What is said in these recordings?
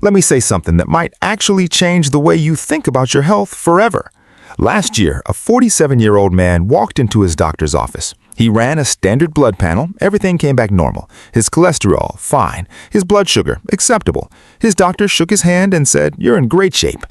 Let me say something that might actually change the way you think about your health forever. Last year, a 47-year-old man walked into his doctor's office. He ran a standard blood panel. Everything came back normal. His cholesterol, fine. His blood sugar, acceptable. His doctor shook his hand and said, "You're in great shape."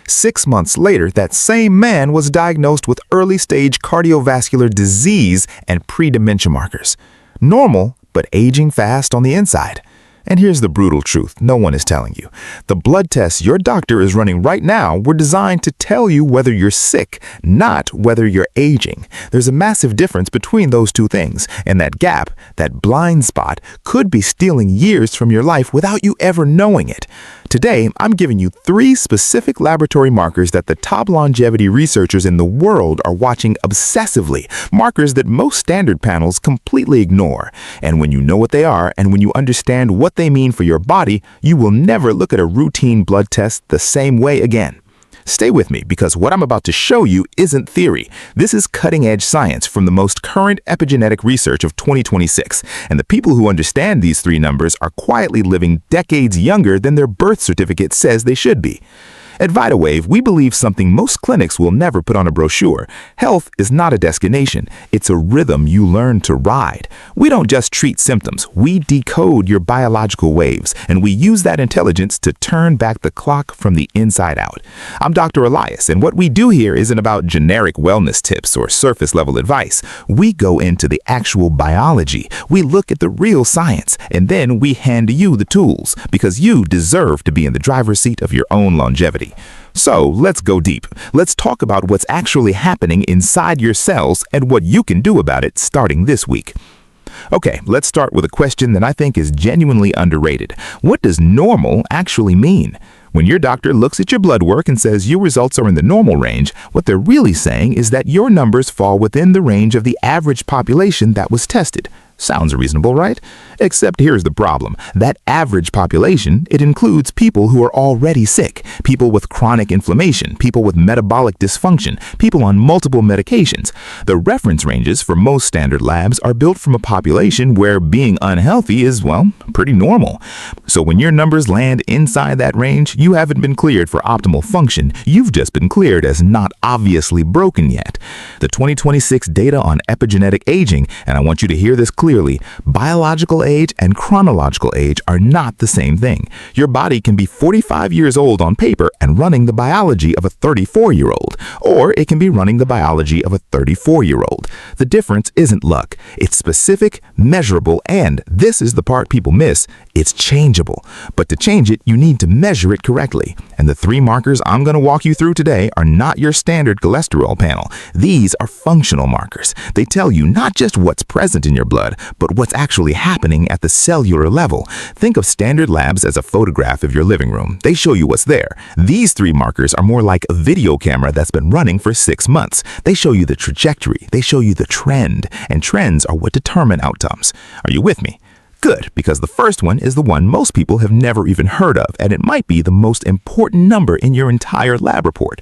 6 months later, that same man was diagnosed with early-stage cardiovascular disease and pre-dementia markers. Normal, but aging fast on the inside. And here's the brutal truth no one is telling you. The blood tests your doctor is running right now were designed to tell you whether you're sick, not whether you're aging. There's a massive difference between those two things, and that gap, that blind spot, could be stealing years from your life without you ever knowing it. Today, I'm giving you 3 specific laboratory markers that the top longevity researchers in the world are watching obsessively, markers that most standard panels completely ignore. And when you know what they are, and when you understand what they mean for your body, you will never look at a routine blood test the same way again. Stay with me, because what I'm about to show you isn't theory. This is cutting-edge science from the most current epigenetic research of 2026, and the people who understand these 3 numbers are quietly living decades younger than their birth certificate says they should be. At VitaWave, we believe something most clinics will never put on a brochure. Health is not a destination. It's a rhythm you learn to ride. We don't just treat symptoms. We decode your biological waves, and we use that intelligence to turn back the clock from the inside out. I'm Dr. Elias, and what we do here isn't about generic wellness tips or surface-level advice. We go into the actual biology. We look at the real science, and then we hand you the tools, because you deserve to be in the driver's seat of your own longevity. So let's go deep. Let's talk about what's actually happening inside your cells and what you can do about it starting this week. Okay, let's start with a question that I think is genuinely underrated. What does normal actually mean? When your doctor looks at your blood work and says your results are in the normal range, what they're really saying is that your numbers fall within the range of the average population that was tested. Sounds reasonable, right? Except here's the problem. That average population, it includes people who are already sick, people with chronic inflammation, people with metabolic dysfunction, people on multiple medications. The reference ranges for most standard labs are built from a population where being unhealthy is, well, pretty normal. So when your numbers land inside that range, you haven't been cleared for optimal function. You've just been cleared as not obviously broken yet. The 2026 data on epigenetic aging, and I want you to hear this clearly, biological age and chronological age are not the same thing. Your body can be 45 years old on paper and running the biology of a 34-year-old, or it can be running the biology of a 34-year-old. The difference isn't luck. It's specific, measurable, and this is the part people miss. It's changeable. But to change it, you need to measure it correctly. And the 3 markers I'm going to walk you through today are not your standard cholesterol panel. These are functional markers. They tell you not just what's present in your blood, but what's actually happening at the cellular level. Think of standard labs as a photograph of your living room. They show you what's there. These 3 markers are more like a video camera that's been running for 6 months. They show you the trajectory. They show you the trend. And trends are what determine outcomes. Are you with me? Good, because the first one is the one most people have never even heard of, and it might be the most important number in your entire lab report.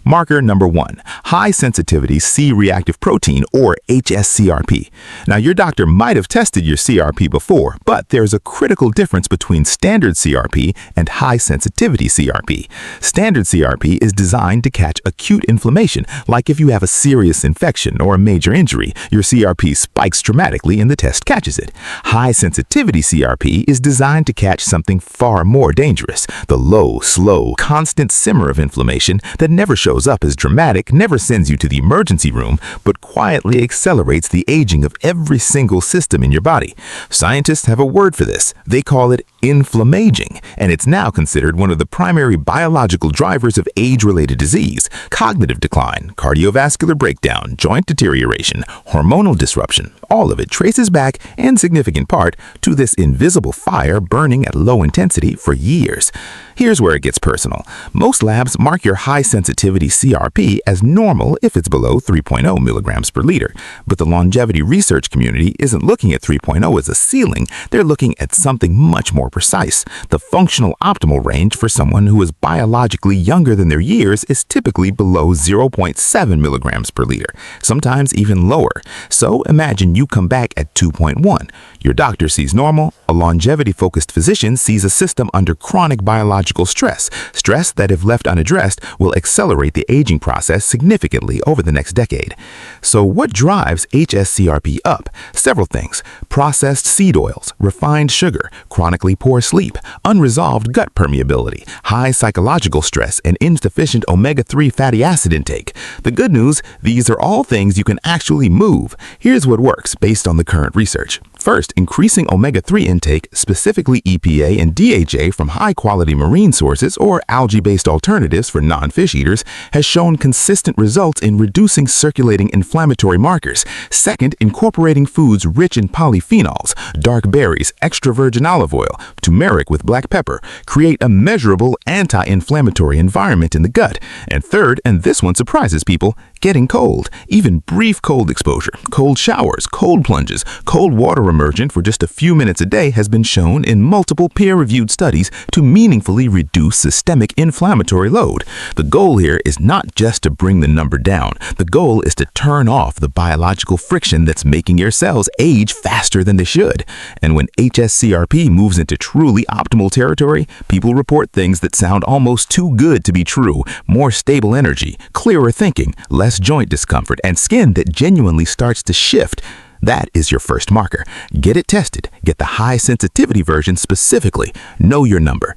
Marker number 1, high sensitivity C-reactive protein, or hs-CRP. Now, your doctor might have tested your CRP before, but there's a critical difference between standard CRP and high sensitivity CRP. Standard CRP is designed to catch acute inflammation, like if you have a serious infection or a major injury, your CRP spikes dramatically and the test catches it. High sensitivity CRP is designed to catch something far more dangerous, the low, slow, constant simmer of inflammation that never shows up as dramatic, never sends you to the emergency room, but quietly accelerates the aging of every single system in your body. Scientists have a word for this. They call it inflammaging, and it's now considered one of the primary biological drivers of age-related disease, cognitive decline, cardiovascular breakdown, joint deterioration, hormonal disruption. All of it traces back, in significant part, to this invisible fire burning at low intensity for years. Here's where it gets personal. Most labs mark your high sensitivity CRP as normal if it's below 3.0 milligrams per liter. But the longevity research community isn't looking at 3.0 as a ceiling. They're looking at something much more precise. The functional optimal range for someone who is biologically younger than their years is typically below 0.7 milligrams per liter, sometimes even lower. So imagine and you come back at 2.1. Your doctor sees normal. A longevity-focused physician sees a system under chronic biological stress that, if left unaddressed, will accelerate the aging process significantly over the next decade. So what drives hs-CRP up? Several things: processed seed oils, refined sugar, chronically poor sleep, unresolved gut permeability, high psychological stress, and insufficient omega-3 fatty acid intake. The good news, these are all things you can actually move. Here's what works based on the current research. First, increasing omega-3 intake, specifically EPA and DHA from high-quality marine sources or algae-based alternatives for non-fish eaters, has shown consistent results in reducing circulating inflammatory markers. Second, incorporating foods rich in polyphenols, dark berries, extra virgin olive oil, turmeric with black pepper, create a measurable anti-inflammatory environment in the gut. And third, and this one surprises people, getting cold. Even brief cold exposure, cold showers, cold plunges, cold water immersion for just a few minutes a day has been shown in multiple peer-reviewed studies to meaningfully reduce systemic inflammatory load. The goal here is not just to bring the number down. The goal is to turn off the biological friction that's making your cells age faster than they should. And when hs-CRP moves into truly optimal territory, people report things that sound almost too good to be true: more stable energy, clearer thinking, less joint discomfort, and skin that genuinely starts to shift. That is your first marker. Get it tested. Get the high sensitivity version specifically. Know your number.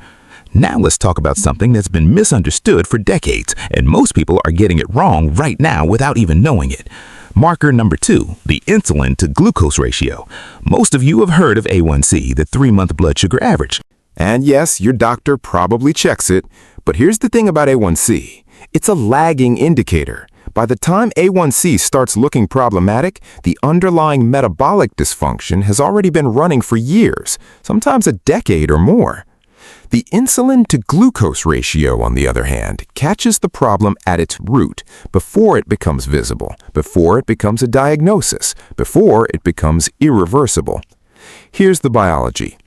Now let's talk about something that's been misunderstood for decades, and most people are getting it wrong right now without even knowing it. Marker number 2, the insulin-to-glucose ratio. Most of you have heard of A1C, the 3-month blood sugar average. And yes, your doctor probably checks it, but here's the thing about A1C. It's a lagging indicator. By the time A1C starts looking problematic, the underlying metabolic dysfunction has already been running for years, sometimes a decade or more. The insulin-to-glucose ratio, on the other hand, catches the problem at its root, before it becomes visible, before it becomes a diagnosis, before it becomes irreversible. Here's the biology.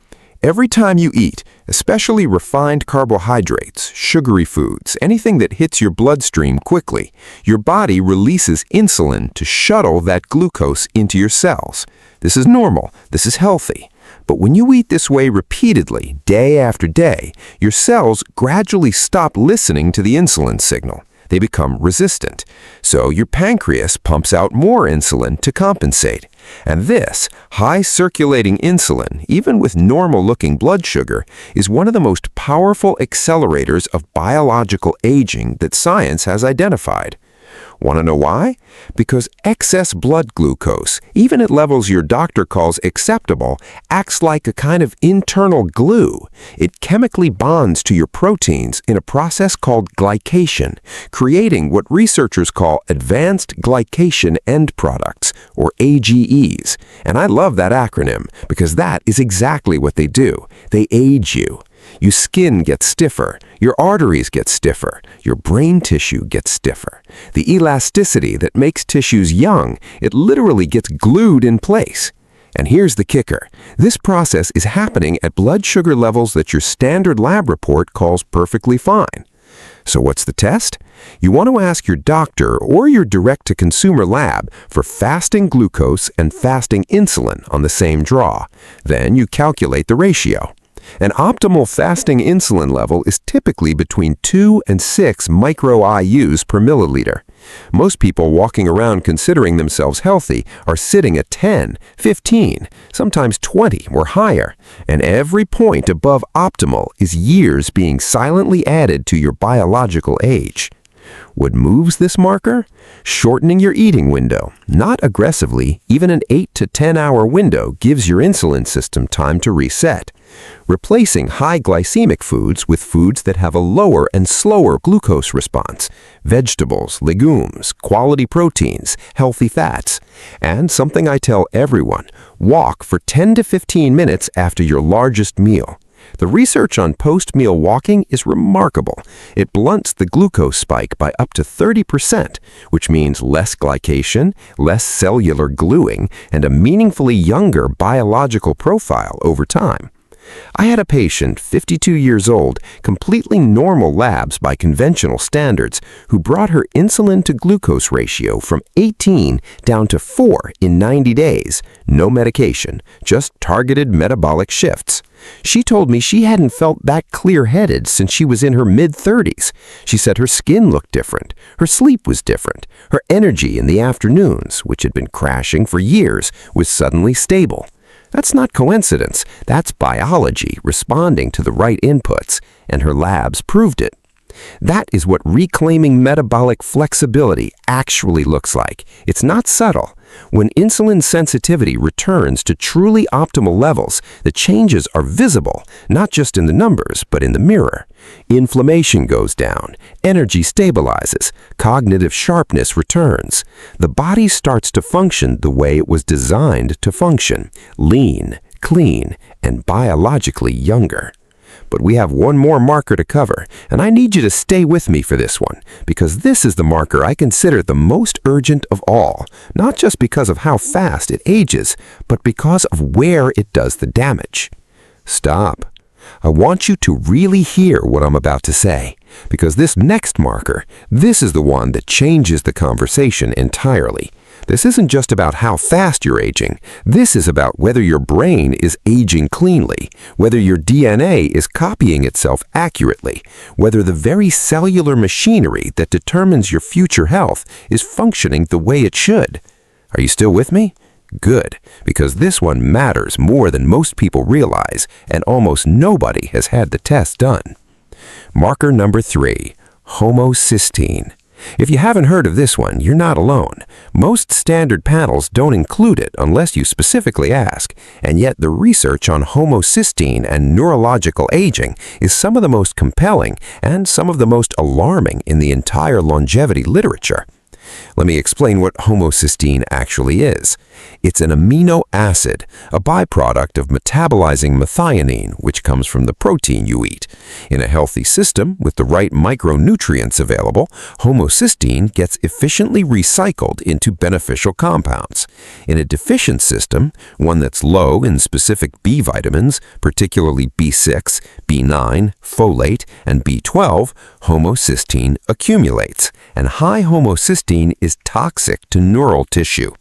Every time you eat, especially refined carbohydrates, sugary foods, anything that hits your bloodstream quickly, your body releases insulin to shuttle that glucose into your cells. This is normal. This is healthy. But when you eat this way repeatedly, day after day, your cells gradually stop listening to the insulin signal. They become resistant. So your pancreas pumps out more insulin to compensate. And this, high circulating insulin, even with normal-looking blood sugar, is one of the most powerful accelerators of biological aging that science has identified. Want to know why? Because excess blood glucose, even at levels your doctor calls acceptable, acts like a kind of internal glue. It chemically bonds to your proteins in a process called glycation, creating what researchers call advanced glycation end products, or AGEs. And I love that acronym because that is exactly what they do. They age you. Your skin gets stiffer, your arteries get stiffer, your brain tissue gets stiffer. The elasticity that makes tissues young, it literally gets glued in place. And here's the kicker. This process is happening at blood sugar levels that your standard lab report calls perfectly fine. So what's the test? You want to ask your doctor or your direct-to-consumer lab for fasting glucose and fasting insulin on the same draw. Then you calculate the ratio. An optimal fasting insulin level is typically between 2 and 6 micro-IUs per milliliter. Most people walking around considering themselves healthy are sitting at 10, 15, sometimes 20 or higher, and every point above optimal is years being silently added to your biological age. What moves this marker? Shortening your eating window. Not aggressively, even an 8 to 10 hour window gives your insulin system time to reset. Replacing high glycemic foods with foods that have a lower and slower glucose response. Vegetables, legumes, quality proteins, healthy fats. And something I tell everyone, walk for 10 to 15 minutes after your largest meal. The research on post-meal walking is remarkable. It blunts the glucose spike by up to 30%, which means less glycation, less cellular gluing, and a meaningfully younger biological profile over time. I had a patient, 52 years old, completely normal labs by conventional standards, who brought her insulin-to-glucose ratio from 18 down to 4 in 90 days. No medication, just targeted metabolic shifts. She told me she hadn't felt that clear-headed since she was in her mid-30s. She said her skin looked different, her sleep was different, her energy in the afternoons, which had been crashing for years, was suddenly stable. That's not coincidence, that's biology responding to the right inputs, and her labs proved it. That is what reclaiming metabolic flexibility actually looks like. It's not subtle. When insulin sensitivity returns to truly optimal levels, the changes are visible, not just in the numbers, but in the mirror. Inflammation goes down, energy stabilizes, cognitive sharpness returns. The body starts to function the way it was designed to function: lean, clean, and biologically younger. But we have one more marker to cover, and I need you to stay with me for this one, because this is the marker I consider the most urgent of all, not just because of how fast it ages, but because of where it does the damage. Stop. I want you to really hear what I'm about to say, because this next marker, this is the one that changes the conversation entirely. This isn't just about how fast you're aging. This is about whether your brain is aging cleanly, whether your DNA is copying itself accurately, whether the very cellular machinery that determines your future health is functioning the way it should. Are you still with me? Good, because this one matters more than most people realize, and almost nobody has had the test done. Marker number 3, homocysteine. If you haven't heard of this one, you're not alone. Most standard panels don't include it unless you specifically ask, and yet the research on homocysteine and neurological aging is some of the most compelling and some of the most alarming in the entire longevity literature. Let me explain what homocysteine actually is. It's an amino acid, a byproduct of metabolizing methionine, which comes from the protein you eat. In a healthy system, with the right micronutrients available, homocysteine gets efficiently recycled into beneficial compounds. In a deficient system, one that's low in specific B vitamins, particularly B6, B9, folate, and B12, homocysteine accumulates, and high homocysteine is toxic to neural tissue.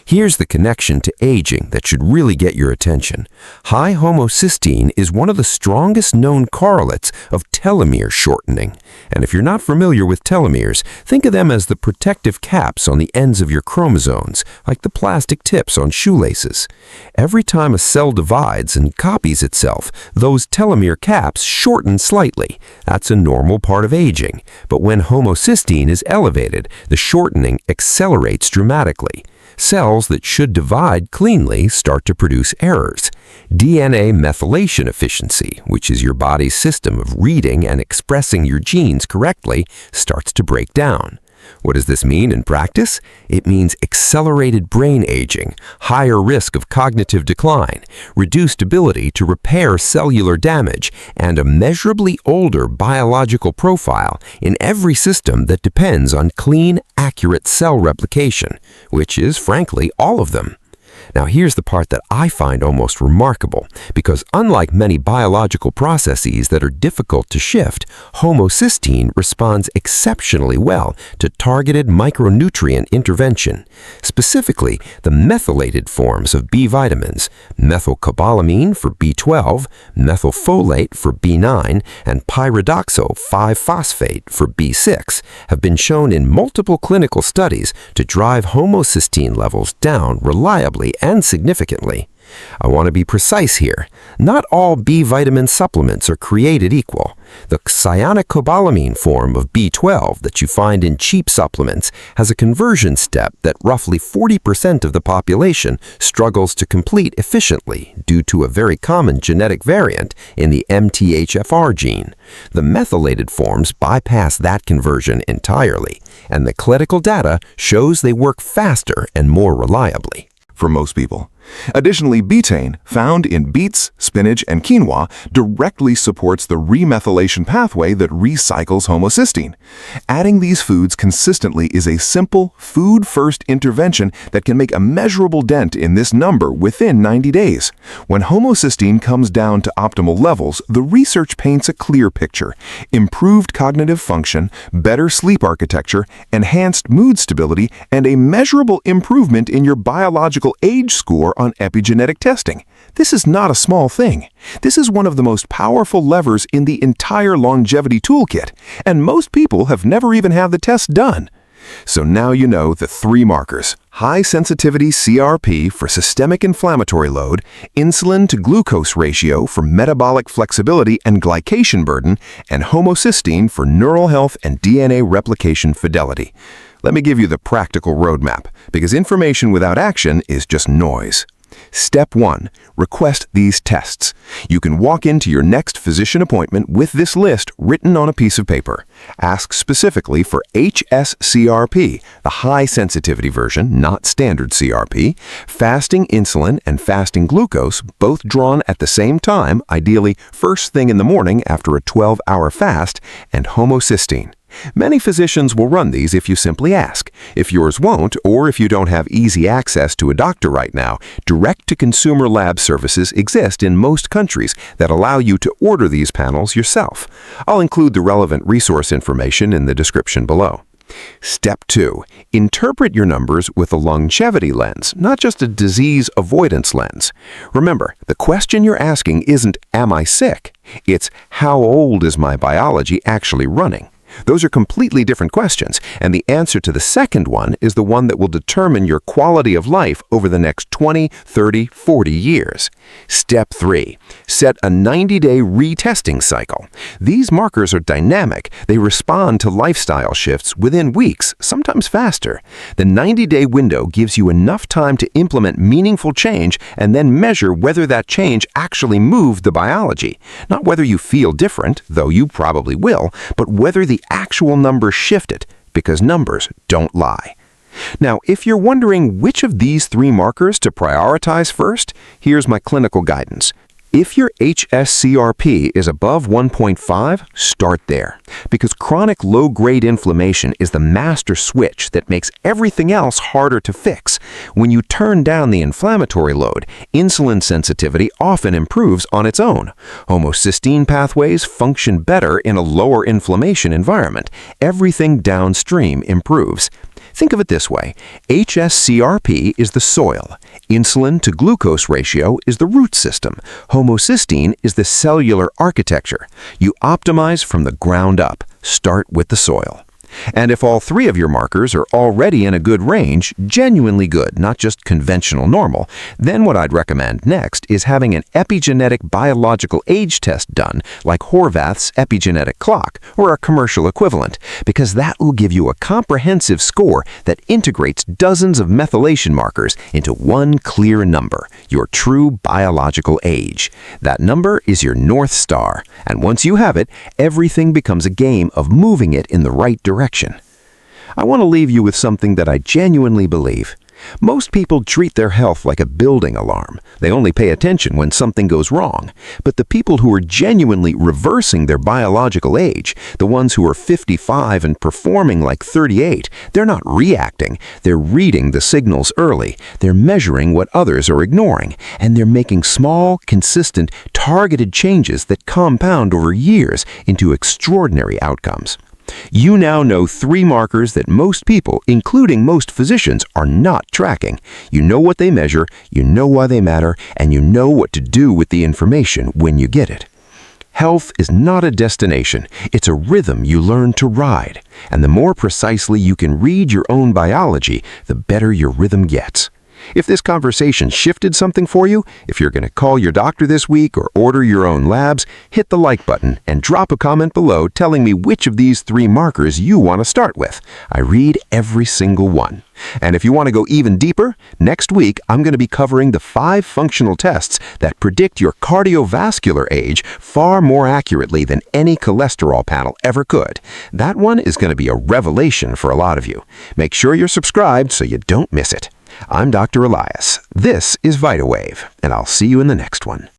Here's the connection to aging that should really get your attention. High homocysteine is one of the strongest known correlates of telomere shortening. And if you're not familiar with telomeres, think of them as the protective caps on the ends of your chromosomes, like the plastic tips on shoelaces. Every time a cell divides and copies itself, those telomere caps shorten slightly. That's a normal part of aging. But when homocysteine is elevated, the shortening accelerates dramatically. Cells that should divide cleanly start to produce errors. DNA methylation efficiency, which is your body's system of reading and expressing your genes correctly, starts to break down. What does this mean in practice? It means accelerated brain aging, higher risk of cognitive decline, reduced ability to repair cellular damage, and a measurably older biological profile in every system that depends on clean, accurate cell replication, which is, frankly, all of them. Now here's the part that I find almost remarkable, because unlike many biological processes that are difficult to shift, homocysteine responds exceptionally well to targeted micronutrient intervention. Specifically, the methylated forms of B vitamins, methylcobalamin for B12, methylfolate for B9, and pyridoxal 5-phosphate for B6, have been shown in multiple clinical studies to drive homocysteine levels down reliably and significantly. I want to be precise here. Not all B vitamin supplements are created equal. The cyanocobalamin form of B12 that you find in cheap supplements has a conversion step that roughly 40% of the population struggles to complete efficiently due to a very common genetic variant in the MTHFR gene. The methylated forms bypass that conversion entirely, and the clinical data shows they work faster and more reliably. For most people, Additionally, betaine, found in beets, spinach, and quinoa, directly supports the remethylation pathway that recycles homocysteine. Adding these foods consistently is a simple, food-first intervention that can make a measurable dent in this number within 90 days. When homocysteine comes down to optimal levels, the research paints a clear picture: improved cognitive function, better sleep architecture, enhanced mood stability, and a measurable improvement in your biological age score on epigenetic testing. This is not a small thing. This is one of the most powerful levers in the entire longevity toolkit, and most people have never even had the test done. So now you know the three markers: high sensitivity CRP for systemic inflammatory load, insulin-to-glucose ratio for metabolic flexibility and glycation burden, and homocysteine for neural health and DNA replication fidelity. Let me give you the practical roadmap, because information without action is just noise. Step 1. Request these tests. You can walk into your next physician appointment with this list written on a piece of paper. Ask specifically for hs-CRP, the high sensitivity version, not standard CRP, fasting insulin and fasting glucose, both drawn at the same time, ideally first thing in the morning after a 12-hour fast, and homocysteine. Many physicians will run these if you simply ask. If yours won't, or if you don't have easy access to a doctor right now, direct-to-consumer lab services exist in most countries that allow you to order these panels yourself. I'll include the relevant resource information in the description below. Step 2. Interpret your numbers with a longevity lens, not just a disease avoidance lens. Remember, the question you're asking isn't, "Am I sick?" It's, "How old is my biology actually running?" Those are completely different questions, and the answer to the second one is the one that will determine your quality of life over the next 20, 30, 40 years. Step 3. Set a 90-day retesting cycle. These markers are dynamic. They respond to lifestyle shifts within weeks, sometimes faster. The 90-day window gives you enough time to implement meaningful change and then measure whether that change actually moved the biology. Not whether you feel different, though you probably will, but whether the actual numbers shifted, because numbers don't lie. Now, if you're wondering which of these three markers to prioritize first, here's my clinical guidance. If your hs-CRP is above 1.5, start there, because chronic low-grade inflammation is the master switch that makes everything else harder to fix. When you turn down the inflammatory load, insulin sensitivity often improves on its own. Homocysteine pathways function better in a lower inflammation environment. Everything downstream improves. Think of it this way: hs-CRP is the soil, insulin-to-glucose ratio is the root system, homocysteine is the cellular architecture. You optimize from the ground up. Start with the soil. And if all three of your markers are already in a good range, genuinely good, not just conventional normal, then what I'd recommend next is having an epigenetic biological age test done, like Horvath's epigenetic clock, or a commercial equivalent, because that will give you a comprehensive score that integrates dozens of methylation markers into one clear number, your true biological age. That number is your North Star, and once you have it, everything becomes a game of moving it in the right direction. I want to leave you with something that I genuinely believe. Most people treat their health like a building alarm. They only pay attention when something goes wrong. But the people who are genuinely reversing their biological age, the ones who are 55 and performing like 38, they're not reacting. They're reading the signals early. They're measuring what others are ignoring. And they're making small, consistent, targeted changes that compound over years into extraordinary outcomes. You now know three markers that most people, including most physicians, are not tracking. You know what they measure, you know why they matter, and you know what to do with the information when you get it. Health is not a destination, it's a rhythm you learn to ride. And the more precisely you can read your own biology, the better your rhythm gets. If this conversation shifted something for you, if you're going to call your doctor this week or order your own labs, hit the like button and drop a comment below telling me which of these three markers you want to start with. I read every single one. And if you want to go even deeper, next week I'm going to be covering the 5 functional tests that predict your cardiovascular age far more accurately than any cholesterol panel ever could. That one is going to be a revelation for a lot of you. Make sure you're subscribed so you don't miss it. I'm Dr. Elias. This is VitaWave, and I'll see you in the next one.